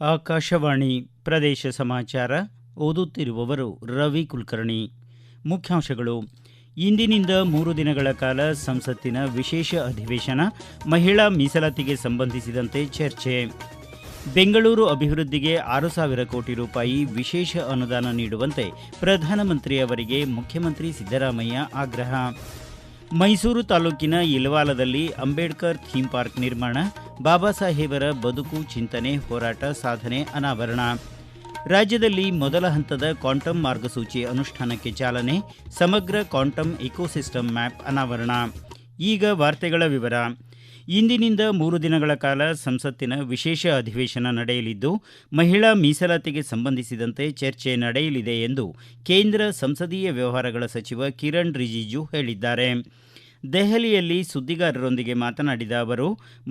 ಆಕಾಶವಾಣಿ ಪ್ರದೇಶ ಸಮಾಚಾರ ಓದುತ್ತಿರುವವರು ರವಿ ಕುಲಕರ್ಣಿ. ಮುಖ್ಯಾಂಶಗಳು. ಇಂದಿನಿಂದ 3 ದಿನಗಳ ಕಾಲ ಸಂಸತ್ತಿನ ವಿಶೇಷ ಅಧಿವೇಶನ, ಮಹಿಳಾ ಮೀಸಲಾತಿಗೆ ಸಂಬಂಧಿಸಿದಂತೆ ಚರ್ಚೆ. ಬೆಂಗಳೂರು ಅಭಿವೃದ್ಧಿಗೆ 6,000 ಕೋಟಿ ರೂಪಾಯಿ ವಿಶೇಷ ಅನುದಾನ ನೀಡುವಂತೆ ಪ್ರಧಾನಮಂತ್ರಿ ಅವರಿಗೆ ಮುಖ್ಯಮಂತ್ರಿ ಸಿದ್ದರಾಮಯ್ಯ ಆಗ್ರಹ. ಮೈಸೂರು ತಾಲೂಕಿನ ಇಲ್ವಾಲದಲ್ಲಿ ಅಂಬೇಡ್ಕರ್ ಥೀಮ್ ಪಾರ್ಕ್ ನಿರ್ಮಾಣ, ಬಾಬಾ ಸಾಹೇಬರ ಬದುಕು, ಚಿಂತನೆ, ಹೋರಾಟ, ಸಾಧನೆ ಅನಾವರಣ. ರಾಜ್ಯದಲ್ಲಿ ಮೊದಲ ಹಂತದ ಕ್ವಾಂಟಮ್ ಮಾರ್ಗಸೂಚಿ ಅನುಷ್ಠಾನಕ್ಕೆ ಚಾಲನೆ, ಸಮಗ್ರ ಕ್ವಾಂಟಮ್ ಇಕೋಸಿಸ್ಟಮ್ ಮ್ಯಾಪ್ ಅನಾವರಣ. ಈಗ ವಾರ್ತೆಗಳ ವಿವರ. ಇಂದಿನಿಂದ 3 ದಿನಗಳ ಕಾಲ ಸಂಸತ್ತಿನ ವಿಶೇಷ ಅಧಿವೇಶನ ನಡೆಯಲಿದ್ದು, ಮಹಿಳಾ ಮೀಸಲಾತಿಗೆ ಸಂಬಂಧಿಸಿದಂತೆ ಚರ್ಚೆ ನಡೆಯಲಿದೆ ಎಂದು ಕೇಂದ್ರ ಸಂಸದೀಯ ವ್ಯವಹಾರಗಳ ಸಚಿವ ಕಿರಣ್ ರಿಜಿಜು ಹೇಳಿದ್ದಾರೆ. ದೆಹಲಿಯಲ್ಲಿ ಸುದ್ದಿಗಾರರೊಂದಿಗೆ ಮಾತನಾಡಿದ ಅವರು,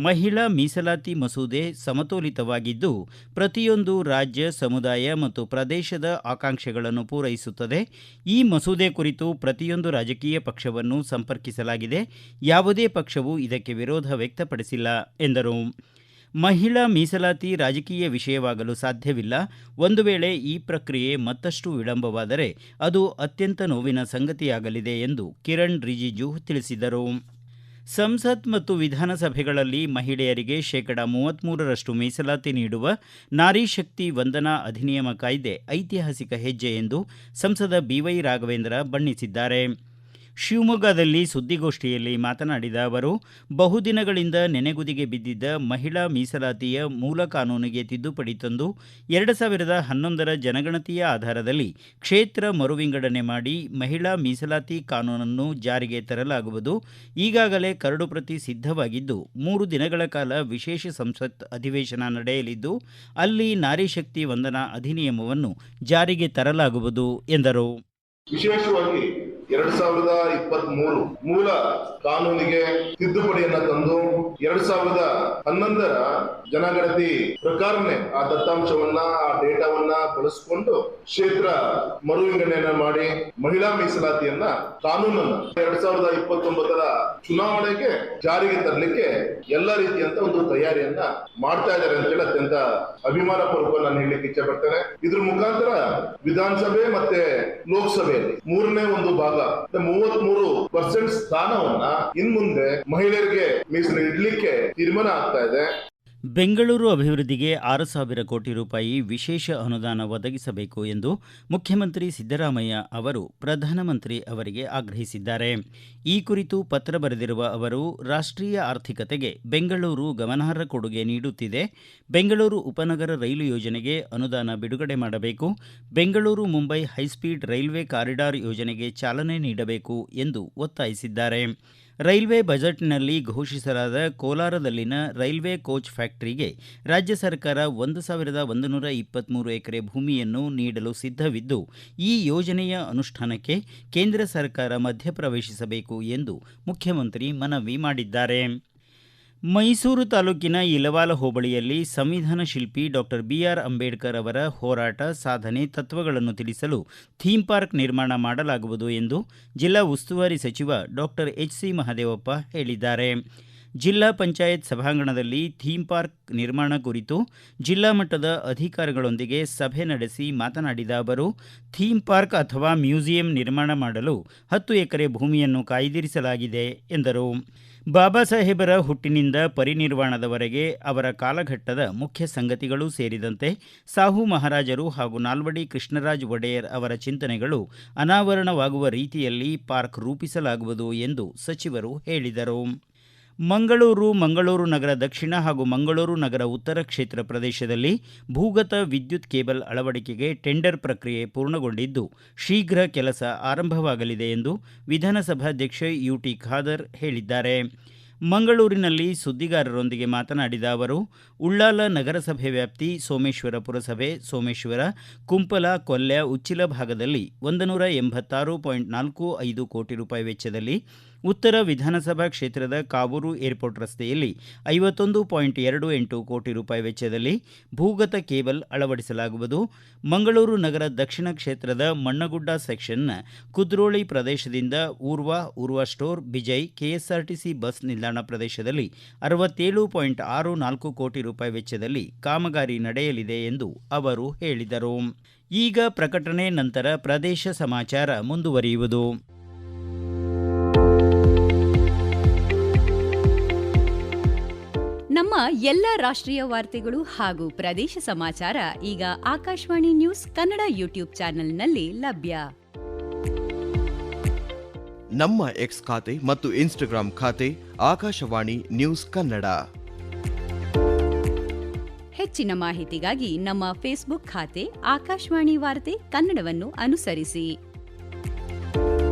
ಮಹಿಳಾ ಮೀಸಲಾತಿ ಮಸೂದೆ ಸಮತೋಲಿತವಾಗಿದ್ದು, ಪ್ರತಿಯೊಂದು ರಾಜ್ಯ, ಸಮುದಾಯ ಮತ್ತು ಪ್ರದೇಶದ ಆಕಾಂಕ್ಷೆಗಳನ್ನು ಪೂರೈಸುತ್ತದೆ. ಈ ಮಸೂದೆ ಕುರಿತು ಪ್ರತಿಯೊಂದು ರಾಜಕೀಯ ಪಕ್ಷವನ್ನು ಸಂಪರ್ಕಿಸಲಾಗಿದೆ. ಯಾವುದೇ ಪಕ್ಷವು ಇದಕ್ಕೆ ವಿರೋಧ ವ್ಯಕ್ತಪಡಿಸಿಲ್ಲ ಎಂದರು. ಮಹಿಳಾ ಮೀಸಲಾತಿ ರಾಜಕೀಯ ವಿಷಯವಾಗಲು ಸಾಧ್ಯವಿಲ್ಲ. ಒಂದು ವೇಳೆ ಈ ಪ್ರಕ್ರಿಯೆ ಮತ್ತಷ್ಟು ವಿಳಂಬವಾದರೆ ಅದು ಅತ್ಯಂತ ನೋವಿನ ಸಂಗತಿಯಾಗಲಿದೆ ಎಂದು ಕಿರಣ್ ರಿಜಿಜು ತಿಳಿಸಿದರು. ಸಂಸತ್ ಮತ್ತು ವಿಧಾನಸಭೆಗಳಲ್ಲಿ ಮಹಿಳೆಯರಿಗೆ 33% ಮೀಸಲಾತಿ ನೀಡುವ ನಾರಿ ಶಕ್ತಿ ವಂದನಾ ಅಧಿನಿಯಮ ಕಾಯ್ದೆ ಐತಿಹಾಸಿಕ ಹೆಜ್ಜೆ ಎಂದು ಸಂಸದ ಬಿವೈ ರಾಘವೇಂದ್ರ ಬಣ್ಣಿಸಿದ್ದಾರೆ. ಶಿವಮೊಗ್ಗದಲ್ಲಿ ಸುದ್ದಿಗೋಷ್ಠಿಯಲ್ಲಿ ಮಾತನಾಡಿದ ಅವರು, ಬಹುದಿನಗಳಿಂದ ನೆನೆಗುದಿಗೆ ಬಿದ್ದಿದ್ದ ಮಹಿಳಾ ಮೀಸಲಾತಿಯ ಮೂಲ ಕಾನೂನಿಗೆ ತಿದ್ದುಪಡಿ ತಂದು 2011ರ ಜನಗಣತಿಯ ಆಧಾರದಲ್ಲಿ ಕ್ಷೇತ್ರ ಮರುವಿಂಗಡಣೆ ಮಾಡಿ ಮಹಿಳಾ ಮೀಸಲಾತಿ ಕಾನೂನನ್ನು ಜಾರಿಗೆ ತರಲಾಗುವುದು. ಈಗಾಗಲೇ ಕರಡು ಪ್ರತಿ ಸಿದ್ಧವಾಗಿದ್ದು, 3 ದಿನಗಳ ಕಾಲ ವಿಶೇಷ ಸಂಸತ್ ಅಧಿವೇಶನ ನಡೆಯಲಿದ್ದು, ಅಲ್ಲಿ ನಾರಿ ಶಕ್ತಿ ವಂದನಾ ಅಧಿನಿಯಮವನ್ನು ಜಾರಿಗೆ ತರಲಾಗುವುದು ಎಂದರು. ವಿಶೇಷವಾಗಿ 2023 ಮೂಲ ಕಾನೂನಿಗೆ ತಿದ್ದುಪಡಿಯನ್ನ ತಂದು 2011ರ ಜನಗಣತಿ ಪ್ರಕಾರನೇ ಆ ದತ್ತಾಂಶವನ್ನ, ಆ ಡೇಟಾವನ್ನ ಬಳಸಿಕೊಂಡು ಕ್ಷೇತ್ರ ಮರುವಿಂಗಡಣೆಯನ್ನ ಮಾಡಿ ಮಹಿಳಾ ಮೀಸಲಾತಿಯನ್ನ ಕಾನೂನನ್ನ 2029ರ ಚುನಾವಣೆಗೆ ಜಾರಿಗೆ ತರಲಿಕ್ಕೆ ಎಲ್ಲ ರೀತಿಯಂತ ಒಂದು ತಯಾರಿಯನ್ನ ಮಾಡ್ತಾ ಇದ್ದಾರೆ ಅಂತ ಹೇಳಿ ಅತ್ಯಂತ ಅಭಿಮಾನ ಪೂರ್ವಕ ನಾನು ಹೇಳಲಿಕ್ಕೆ ಇಚ್ಛೆ ಪಡ್ತೇನೆ. ಇದ್ರ ಮುಖಾಂತರ ವಿಧಾನಸಭೆ ಮತ್ತೆ ಲೋಕಸಭೆಯಲ್ಲಿ 3ನೇ ಒಂದು ಭಾಗ 33% ಸ್ಥಾನವನ್ನ ಇನ್ಮುಂದೆ ಮಹಿಳೆಯರಿಗೆ ಮೀಸಲು ಇಡ್ಲಿಕ್ಕೆ ತೀರ್ಮಾನ ಆಗ್ತಾ ಇದೆ. ಬೆಂಗಳೂರು ಅಭಿವೃದ್ಧಿಗೆ 6,000 ಕೋಟಿ ರೂಪಾಯಿ ವಿಶೇಷ ಅನುದಾನ ಒದಗಿಸಬೇಕು ಎಂದು ಮುಖ್ಯಮಂತ್ರಿ ಸಿದ್ದರಾಮಯ್ಯ ಅವರು ಪ್ರಧಾನಮಂತ್ರಿ ಅವರಿಗೆ ಆಗ್ರಹಿಸಿದ್ದಾರೆ. ಈ ಕುರಿತು ಪತ್ರ ಬರೆದಿರುವ ಅವರು, ರಾಷ್ಟ್ರೀಯ ಆರ್ಥಿಕತೆಗೆ ಬೆಂಗಳೂರು ಗಮನಾರ್ಹ ಕೊಡುಗೆ ನೀಡುತ್ತಿದೆ. ಬೆಂಗಳೂರು ಉಪನಗರ ರೈಲು ಯೋಜನೆಗೆ ಅನುದಾನ ಬಿಡುಗಡೆ ಮಾಡಬೇಕು. Bengaluru Mumbai high speed railway corridor ಯೋಜನೆಗೆ ಚಾಲನೆ ನೀಡಬೇಕು ಎಂದು ಒತ್ತಾಯಿಸಿದ್ದಾರೆ. ರೈಲ್ವೆ ಬಜೆಟ್ನಲ್ಲಿ ಘೋಷಿಸಲಾದ ಕೋಲಾರದಲ್ಲಿನ ರೈಲ್ವೆ ಕೋಚ್ ಫ್ಯಾಕ್ಟರಿಗೆ ರಾಜ್ಯ ಸರ್ಕಾರ 1,123 ಎಕರೆ ಭೂಮಿಯನ್ನು ನೀಡಲು ಸಿದ್ಧವಿದ್ದು, ಈ ಯೋಜನೆಯ ಅನುಷ್ಠಾನಕ್ಕೆ ಕೇಂದ್ರ ಸರ್ಕಾರ ಮಧ್ಯಪ್ರವೇಶಿಸಬೇಕು ಎಂದು ಮುಖ್ಯಮಂತ್ರಿ ಮನವಿ ಮಾಡಿದ್ದಾರೆ. ಮೈಸೂರು ತಾಲೂಕಿನ ಇಲವಾಲ ಹೋಬಳಿಯಲ್ಲಿ ಸಂವಿಧಾನ ಶಿಲ್ಪಿ ಡಾಕ್ಟರ್ ಬಿಆರ್ ಅಂಬೇಡ್ಕರ್ ಅವರ ಹೋರಾಟ, ಸಾಧನೆ, ತತ್ವಗಳನ್ನು ತಿಳಿಸಲು ಥೀಮ್ ಪಾರ್ಕ್ ನಿರ್ಮಾಣ ಮಾಡಲಾಗುವುದು ಎಂದು ಜಿಲ್ಲಾ ಉಸ್ತುವಾರಿ ಸಚಿವ ಡಾಕ್ಟರ್ ಎಚ್.ಸಿ. ಮಹದೇವಪ್ಪ ಹೇಳಿದ್ದಾರೆ. ಜಿಲ್ಲಾ ಪಂಚಾಯತ್ ಸಭಾಂಗಣದಲ್ಲಿ ಥೀಮ್ ಪಾರ್ಕ್ ನಿರ್ಮಾಣ ಕುರಿತು ಜಿಲ್ಲಾ ಮಟ್ಟದ ಅಧಿಕಾರಿಗಳೊಂದಿಗೆ ಸಭೆ ನಡೆಸಿ ಮಾತನಾಡಿದ ಅವರು, ಥೀಮ್ ಪಾರ್ಕ್ ಅಥವಾ ಮ್ಯೂಸಿಯಂ ನಿರ್ಮಾಣ ಮಾಡಲು 10 ಎಕರೆ ಭೂಮಿಯನ್ನು ಕಾಯ್ದಿರಿಸಲಾಗಿದೆ ಎಂದರು. ಬಾಬಾ ಸಾಹೇಬರ ಹುಟ್ಟಿನಿಂದ ಪರಿನಿರ್ವಾಣದವರೆಗೆ ಅವರ ಕಾಲಘಟ್ಟದ ಮುಖ್ಯ ಸಂಗತಿಗಳು ಸೇರಿದಂತೆ ಸಾಹು ಮಹಾರಾಜರು ಹಾಗೂ ನಾಲ್ವಡಿ ಕೃಷ್ಣರಾಜ ಒಡೆಯರ್ ಅವರ ಚಿಂತನೆಗಳು ಅನಾವರಣವಾಗುವ ರೀತಿಯಲ್ಲಿ ಪಾರ್ಕ್ ರೂಪಿಸಲಾಗುವುದು ಎಂದು ಸಚಿವರು ಹೇಳಿದರು. ಮಂಗಳೂರು ನಗರ ದಕ್ಷಿಣ ಹಾಗೂ ಮಂಗಳೂರು ನಗರ ಉತ್ತರ ಕ್ಷೇತ್ರ ಪ್ರದೇಶದಲ್ಲಿ ಭೂಗತ ವಿದ್ಯುತ್ ಕೇಬಲ್ ಅಳವಡಿಕೆಗೆ ಟೆಂಡರ್ ಪ್ರಕ್ರಿಯೆ ಪೂರ್ಣಗೊಂಡಿದ್ದು, ಶೀಘ್ರ ಕೆಲಸ ಆರಂಭವಾಗಲಿದೆ ಎಂದು ವಿಧಾನಸಭಾಧ್ಯಕ್ಷ ಯುಟಿ ಖಾದರ್ ಹೇಳಿದ್ದಾರೆ. ಮಂಗಳೂರಿನಲ್ಲಿ ಸುದ್ದಿಗಾರರೊಂದಿಗೆ ಮಾತನಾಡಿದ ಅವರು, ಉಳ್ಳಾಲ ನಗರಸಭೆ ವ್ಯಾಪ್ತಿ ಸೋಮೇಶ್ವರ ಪುರಸಭೆ, ಸೋಮೇಶ್ವರ, ಕುಂಪಲ, ಕೊಲ್ಯ, ಉಚ್ಚಿಲ ಭಾಗದಲ್ಲಿ 186.45 ಕೋಟಿ ರೂಪಾಯಿ ವೆಚ್ಚದಲ್ಲಿ ಉತ್ತರ ವಿಧಾನಸಭಾ ಕ್ಷೇತ್ರದ ಕಾವೂರು ಏರ್ಪೋರ್ಟ್ ರಸ್ತೆಯಲ್ಲಿ 51.28 ಕೋಟಿ ರೂಪಾಯಿ ವೆಚ್ಚದಲ್ಲಿ ಭೂಗತ ಕೇಬಲ್ ಅಳವಡಿಸಲಾಗುವುದು. ಮಂಗಳೂರು ನಗರ ದಕ್ಷಿಣ ಕ್ಷೇತ್ರದ ಮಣ್ಣಗುಡ್ಡ ಸೆಕ್ಷನ್ನ ಕುದ್ರೋಳಿ ಪ್ರದೇಶದಿಂದ Urwa store Bejai KSRTC bus ನಿಲ್ದಾಣ ಪ್ರದೇಶದಲ್ಲಿ 67.64 ಕೋಟಿ ರೂಪಾಯಿ ವೆಚ್ಚದಲ್ಲಿ ಕಾಮಗಾರಿ ನಡೆಯಲಿದೆ ಎಂದು ಅವರು ಹೇಳಿದರು. ಈಗ ಪ್ರಕಟಣೆ ನಂತರ ಪ್ರದೇಶ ಸಮಾಚಾರ ಮುಂದುವರಿಯುವುದು. ನಮ್ಮ ಎಲ್ಲ ರಾಷ್ಟ್ರೀಯ ವಾರ್ತೆಗಳು ಹಾಗೂ ಪ್ರದೇಶ ಸಮಾಚಾರ ಈಗ ಆಕಾಶವಾಣಿ ನ್ಯೂಸ್ ಕನ್ನಡ ಯೂಟ್ಯೂಬ್ ಚಾನೆಲ್ನಲ್ಲಿ ಲಭ್ಯ. ನಮ್ಮ ಎಕ್ಸ್ ಖಾತೆ ಮತ್ತು ಇನ್ಸ್ಟಾಗ್ರಾಂ ಖಾತೆ ಆಕಾಶವಾಣಿ ನ್ಯೂಸ್ ಕನ್ನಡ. ಹೆಚ್ಚಿನ ಮಾಹಿತಿಗಾಗಿ ನಮ್ಮ ಫೇಸ್ಬುಕ್ ಖಾತೆ ಆಕಾಶವಾಣಿ ವಾರ್ತೆ ಕನ್ನಡವನ್ನು ಅನುಸರಿಸಿ.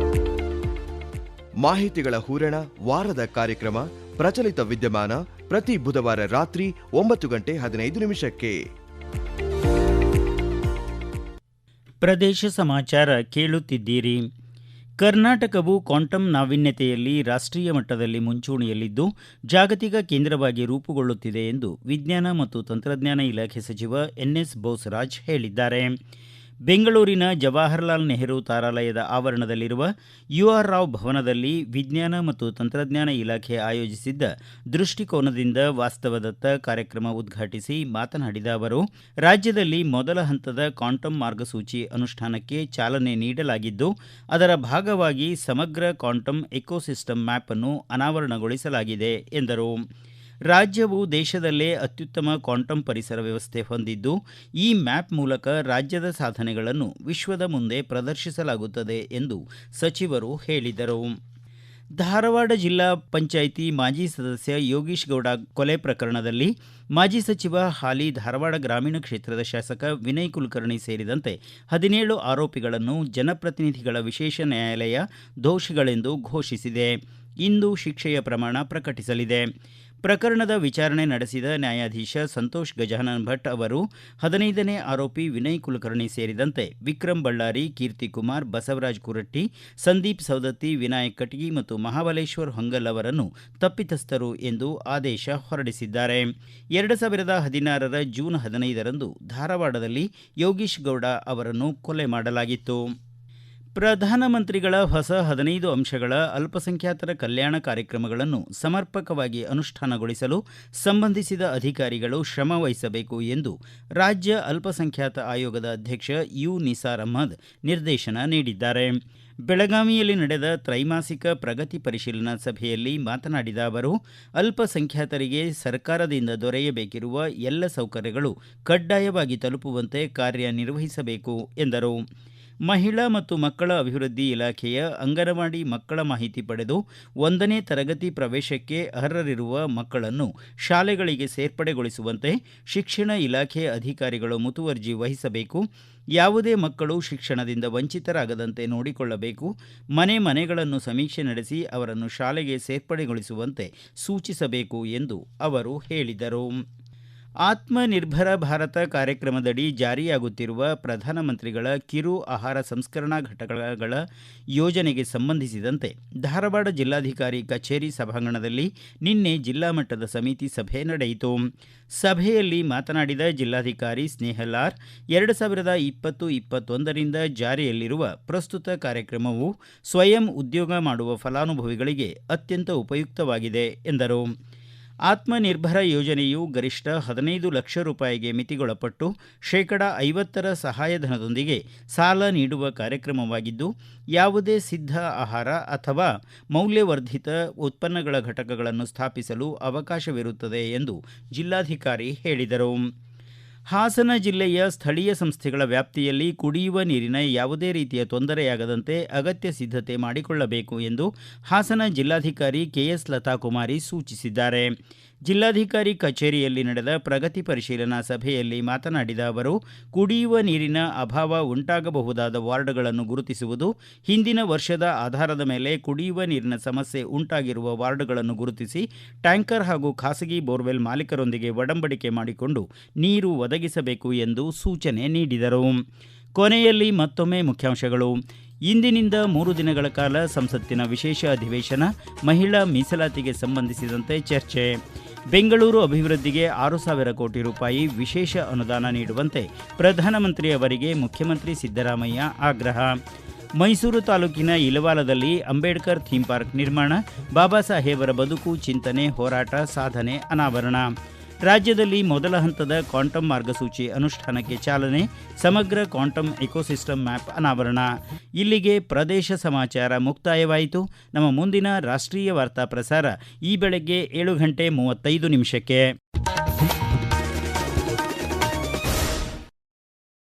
ಮಾಹಿತಿಗಳ ಹೂರಣ, ವಾರದ ಕಾರ್ಯಕ್ರಮ, ಪ್ರಚಲಿತ ವಿದ್ಯಮಾನ ಪ್ರತಿ ಬುಧವಾರ ರಾತ್ರಿ 9:15 ಪ್ರದೇಶ ಸಮಾಚಾರ ಕೇಳುತ್ತಿದ್ದೀರಿ. ಕರ್ನಾಟಕವು ಕ್ವಾಂಟಮ್ ನಾವೀನ್ಯತೆಯಲ್ಲಿ ರಾಷ್ಟ್ರೀಯ ಮಟ್ಟದಲ್ಲಿ ಮುಂಚೂಣಿಯಲ್ಲಿದ್ದು ಜಾಗತಿಕ ಕೇಂದ್ರವಾಗಿ ರೂಪುಗೊಳ್ಳುತ್ತಿದೆ ಎಂದು ವಿಜ್ಞಾನ ಮತ್ತು ತಂತ್ರಜ್ಞಾನ ಇಲಾಖೆ ಸಚಿವ ಎನ್ಎಸ್ ಬೋಸರಾಜ್ ಹೇಳಿದ್ದಾರೆ. ಬೆಂಗಳೂರಿನ ಜವಾಹರಲಾಲ್ ನೆಹರು ತಾರಾಲಯದ ಆವರಣದಲ್ಲಿರುವ ಯುಆರ್ ರಾವ್ ಭವನದಲ್ಲಿ ವಿಜ್ಞಾನ ಮತ್ತು ತಂತ್ರಜ್ಞಾನ ಇಲಾಖೆ ಆಯೋಜಿಸಿದ್ದ ದೃಷ್ಟಿಕೋನದಿಂದ ವಾಸ್ತವದತ್ತ ಕಾರ್ಯಕ್ರಮ ಉದ್ಘಾಟಿಸಿ ಮಾತನಾಡಿದ ಅವರು, ರಾಜ್ಯದಲ್ಲಿ ಮೊದಲ ಹಂತದ ಕ್ವಾಂಟಮ್ ಮಾರ್ಗಸೂಚಿ ಅನುಷ್ಠಾನಕ್ಕೆ ಚಾಲನೆ ನೀಡಲಾಗಿದ್ದು, ಅದರ ಭಾಗವಾಗಿ ಸಮಗ್ರ ಕ್ವಾಂಟಮ್ ಎಕೋಸಿಸ್ಟಮ್ ಮ್ಯಾಪ್ ಅನ್ನು ಅನಾವರಣಗೊಳಿಸಲಾಗಿದೆ ಎಂದರು. ರಾಜ್ಯವು ದೇಶದಲ್ಲೇ ಅತ್ಯುತ್ತಮ ಕ್ವಾಂಟಮ್ ಪರಿಸರ ವ್ಯವಸ್ಥೆ ಹೊಂದಿದ್ದು, ಈ ಮ್ಯಾಪ್ ಮೂಲಕ ರಾಜ್ಯದ ಸಾಧನೆಗಳನ್ನು ವಿಶ್ವದ ಮುಂದೆ ಪ್ರದರ್ಶಿಸಲಾಗುತ್ತದೆ ಎಂದು ಸಚಿವರು ಹೇಳಿದರು. ಧಾರವಾಡ ಜಿಲ್ಲಾ ಪಂಚಾಯಿತಿ ಮಾಜಿ ಸದಸ್ಯ ಯೋಗೀಶ್ ಗೌಡ ಕೊಲೆ ಪ್ರಕರಣದಲ್ಲಿ ಮಾಜಿ ಸಚಿವ ಹಾಲಿ ಧಾರವಾಡ ಗ್ರಾಮೀಣ ಕ್ಷೇತ್ರದ ಶಾಸಕ ವಿನಯ್ ಕುಲಕರ್ಣಿ ಸೇರಿದಂತೆ 17 ಆರೋಪಿಗಳನ್ನು ಜನಪ್ರತಿನಿಧಿಗಳ ವಿಶೇಷ ನ್ಯಾಯಾಲಯ ದೋಷಿಗಳೆಂದು ಘೋಷಿಸಿದೆ. ಇಂದು ಶಿಕ್ಷೆಯ ಪ್ರಮಾಣ ಪ್ರಕಟಿಸಲಿದೆ. ಪ್ರಕರಣದ ವಿಚಾರಣೆ ನಡೆಸಿದ ನ್ಯಾಯಾಧೀಶ ಸಂತೋಷ್ ಗಜಾನನ್ ಭಟ್ ಅವರು 15ನೇ ಆರೋಪಿ ವಿನಯ್ ಕುಲಕರ್ಣಿ ಸೇರಿದಂತೆ ವಿಕ್ರಮ್ ಬಳ್ಳಾರಿ, ಕೀರ್ತಿಕುಮಾರ್, ಬಸವರಾಜ್ ಕುರಟ್ಟಿ, ಸಂದೀಪ್ ಸವದತ್ತಿ, ವಿನಾಯಕ್ ಕಟಗಿ ಮತ್ತು ಮಹಾಬಲೇಶ್ವರ್ ಹೊಂಗಲ್ ಅವರನ್ನು ತಪ್ಪಿತಸ್ಥರು ಎಂದು ಆದೇಶ ಹೊರಡಿಸಿದ್ದಾರೆ. 2016ರ ಜೂನ್ 15ರಂದು ಧಾರವಾಡದಲ್ಲಿ ಯೋಗೀಶ್ ಗೌಡ ಅವರನ್ನು ಕೊಲೆ ಮಾಡಲಾಗಿತ್ತು. ಪ್ರಧಾನಮಂತ್ರಿಗಳ ಹೊಸ 15 ಅಂಶಗಳ ಅಲ್ಪಸಂಖ್ಯಾತರ ಕಲ್ಯಾಣ ಕಾರ್ಯಕ್ರಮಗಳನ್ನು ಸಮರ್ಪಕವಾಗಿ ಅನುಷ್ಠಾನಗೊಳಿಸಲು ಸಂಬಂಧಿಸಿದ ಅಧಿಕಾರಿಗಳು ಶ್ರಮ ವಹಿಸಬೇಕು ಎಂದು ರಾಜ್ಯ ಅಲ್ಪಸಂಖ್ಯಾತ ಆಯೋಗದ ಅಧ್ಯಕ್ಷ ಯು ನಿಸಾರ್ ಅಹ್ಮದ್ ನಿರ್ದೇಶನ ನೀಡಿದ್ದಾರೆ. ಬೆಳಗಾವಿಯಲ್ಲಿ ನಡೆದ ತ್ರೈಮಾಸಿಕ ಪ್ರಗತಿ ಪರಿಶೀಲನಾ ಸಭೆಯಲ್ಲಿ ಮಾತನಾಡಿದ ಅವರು, ಅಲ್ಪಸಂಖ್ಯಾತರಿಗೆ ಸರ್ಕಾರದಿಂದ ದೊರೆಯಬೇಕಿರುವ ಎಲ್ಲ ಸೌಕರ್ಯಗಳು ಕಡ್ಡಾಯವಾಗಿ ತಲುಪುವಂತೆ ಕಾರ್ಯನಿರ್ವಹಿಸಬೇಕು ಎಂದರು. ಮಹಿಳಾ ಮತ್ತು ಮಕ್ಕಳ ಅಭಿವೃದ್ಧಿ ಇಲಾಖೆಯ ಅಂಗನವಾಡಿ ಮಕ್ಕಳ ಮಾಹಿತಿ ಪಡೆದು 1ನೇ ತರಗತಿ ಪ್ರವೇಶಕ್ಕೆ ಅರ್ಹರಿರುವ ಮಕ್ಕಳನ್ನು ಶಾಲೆಗಳಿಗೆ ಸೇರ್ಪಡೆಗೊಳಿಸುವಂತೆ ಶಿಕ್ಷಣ ಇಲಾಖೆ ಅಧಿಕಾರಿಗಳು ಮುತುವರ್ಜಿ ವಹಿಸಬೇಕು. ಯಾವುದೇ ಮಕ್ಕಳು ಶಿಕ್ಷಣದಿಂದ ವಂಚಿತರಾಗದಂತೆ ನೋಡಿಕೊಳ್ಳಬೇಕು. ಮನೆಗಳನ್ನು ಸಮೀಕ್ಷೆ ನಡೆಸಿ ಅವರನ್ನು ಶಾಲೆಗೆ ಸೇರ್ಪಡೆಗೊಳಿಸುವಂತೆ ಸೂಚಿಸಬೇಕು ಎಂದು ಅವರು ಹೇಳಿದರು. ಆತ್ಮನಿರ್ಭರ ಭಾರತ ಕಾರ್ಯಕ್ರಮದಡಿ ಜಾರಿಯಾಗುತ್ತಿರುವ ಪ್ರಧಾನಮಂತ್ರಿಗಳ ಕಿರು ಆಹಾರ ಸಂಸ್ಕರಣಾ ಘಟಕಗಳ ಯೋಜನೆಗೆ ಸಂಬಂಧಿಸಿದಂತೆ ಧಾರವಾಡ ಜಿಲ್ಲಾಧಿಕಾರಿ ಕಚೇರಿ ಸಭಾಂಗಣದಲ್ಲಿ ನಿನ್ನೆ ಜಿಲ್ಲಾ ಮಟ್ಟದ ಸಮಿತಿ ಸಭೆ ನಡೆಯಿತು. ಸಭೆಯಲ್ಲಿ ಮಾತನಾಡಿದ ಜಿಲ್ಲಾಧಿಕಾರಿ ಸ್ನೇಹಲಾರ್, 2020-21ರಿಂದ ಜಾರಿಯಲ್ಲಿರುವ ಪ್ರಸ್ತುತ ಕಾರ್ಯಕ್ರಮವು ಸ್ವಯಂ ಉದ್ಯೋಗ ಮಾಡುವ ಫಲಾನುಭವಿಗಳಿಗೆ ಅತ್ಯಂತ ಉಪಯುಕ್ತವಾಗಿದೆ ಎಂದರು. ಆತ್ಮನಿರ್ಭರ ಯೋಜನೆಯು ಗರಿಷ್ಠ 15 ಲಕ್ಷ ರೂಪಾಯಿಗೆ ಮಿತಿಗೊಳಪಟ್ಟು ಶೇಕಡಾ 50 ಸಹಾಯಧನದೊಂದಿಗೆ ಸಾಲ ನೀಡುವ ಕಾರ್ಯಕ್ರಮವಾಗಿದ್ದು, ಯಾವುದೇ ಸಿದ್ಧ ಆಹಾರ ಅಥವಾ ಮೌಲ್ಯವರ್ಧಿತ ಉತ್ಪನ್ನಗಳ ಘಟಕಗಳನ್ನು ಸ್ಥಾಪಿಸಲು ಅವಕಾಶವಿರುತ್ತದೆ ಎಂದು ಜಿಲ್ಲಾಧಿಕಾರಿ ಹೇಳಿದರು. ಹಾಸನ ಜಿಲ್ಲೆಯ ಸ್ಥಳೀಯ ಸಂಸ್ಥೆಗಳ ವ್ಯಾಪ್ತಿಯಲ್ಲಿ ಕುಡಿಯುವ ನೀರಿನ ಯಾವುದೇ ರೀತಿಯ ತೊಂದರೆಯಾಗದಂತೆ ಅಗತ್ಯ ಸಿದ್ಧತೆ ಮಾಡಿಕೊಳ್ಳಬೇಕು ಎಂದು ಹಾಸನ ಜಿಲ್ಲಾಧಿಕಾರಿ ಕೆಎಸ್ ಲತಾಕುಮಾರಿ ಸೂಚಿಸಿದ್ದಾರೆ. ಜಿಲ್ಲಾಧಿಕಾರಿ ಕಚೇರಿಯಲ್ಲಿ ನಡೆದ ಪ್ರಗತಿ ಪರಿಶೀಲನಾ ಸಭೆಯಲ್ಲಿ ಮಾತನಾಡಿದ ಅವರು, ಕುಡಿಯುವ ನೀರಿನ ಅಭಾವ ಉಂಟಾಗಬಹುದಾದ ವಾರ್ಡ್ಗಳನ್ನು ಗುರುತಿಸುವುದು, ಹಿಂದಿನ ವರ್ಷದ ಆಧಾರದ ಮೇಲೆ ಕುಡಿಯುವ ನೀರಿನ ಸಮಸ್ಯೆ ಉಂಟಾಗಿರುವ ವಾರ್ಡ್ಗಳನ್ನು ಗುರುತಿಸಿ ಟ್ಯಾಂಕರ್ ಹಾಗೂ ಖಾಸಗಿ ಬೋರ್ವೆಲ್ ಮಾಲೀಕರೊಂದಿಗೆ ಒಡಂಬಡಿಕೆ ಮಾಡಿಕೊಂಡು ನೀರು ಒದಗಿಸಬೇಕು ಎಂದು ಸೂಚನೆ ನೀಡಿದರು. ಕೊನೆಯಲ್ಲಿ ಮತ್ತೊಮ್ಮೆ ಮುಖ್ಯಾಂಶಗಳು. ಇಂದಿನಿಂದ 3 ದಿನಗಳ ಕಾಲ ಸಂಸತ್ತಿನ ವಿಶೇಷ ಅಧಿವೇಶನ, ಮಹಿಳಾ ಮೀಸಲಾತಿಗೆ ಸಂಬಂಧಿಸಿದಂತೆ ಚರ್ಚೆ. ಬೆಂಗಳೂರು ಅಭಿವೃದ್ಧಿಗೆ 6,000 ಕೋಟಿ ರೂಪಾಯಿ ವಿಶೇಷ ಅನುದಾನ ನೀಡುವಂತೆ ಪ್ರಧಾನಮಂತ್ರಿ ಅವರಿಗೆ ಮುಖ್ಯಮಂತ್ರಿ ಸಿದ್ದರಾಮಯ್ಯ ಆಗ್ರಹ. ಮೈಸೂರು ತಾಲೂಕಿನ ಇಲವಾಲದಲ್ಲಿ ಅಂಬೇಡ್ಕರ್ ಥೀಮ್ ಪಾರ್ಕ್ ನಿರ್ಮಾಣ, ಬಾಬಾ ಸಾಹೇಬರ ಬದುಕು, ಚಿಂತನೆ, ಹೋರಾಟ, ಸಾಧನೆ ಅನಾವರಣ. ರಾಜ್ಯದಲ್ಲಿ ಮೊದಲ ಹಂತದ ಕ್ವಾಂಟಮ್ ಮಾರ್ಗಸೂಚಿ ಅನುಷ್ಠಾನಕ್ಕೆ ಚಾಲನೆ, ಸಮಗ್ರ ಕ್ವಾಂಟಮ್ ಎಕೋಸಿಸ್ಟಮ್ ಮ್ಯಾಪ್ ಅನಾವರಣ. ಇಲ್ಲಿಗೆ ಪ್ರದೇಶ ಸಮಾಚಾರ ಮುಕ್ತಾಯವಾಯಿತು. ನಮ್ಮ ಮುಂದಿನ ರಾಷ್ಟ್ರೀಯ ವಾರ್ತಾ ಪ್ರಸಾರ ಈ ಬೆಳಗ್ಗೆ 7:35 ನಿಮಿಷಕ್ಕೆ.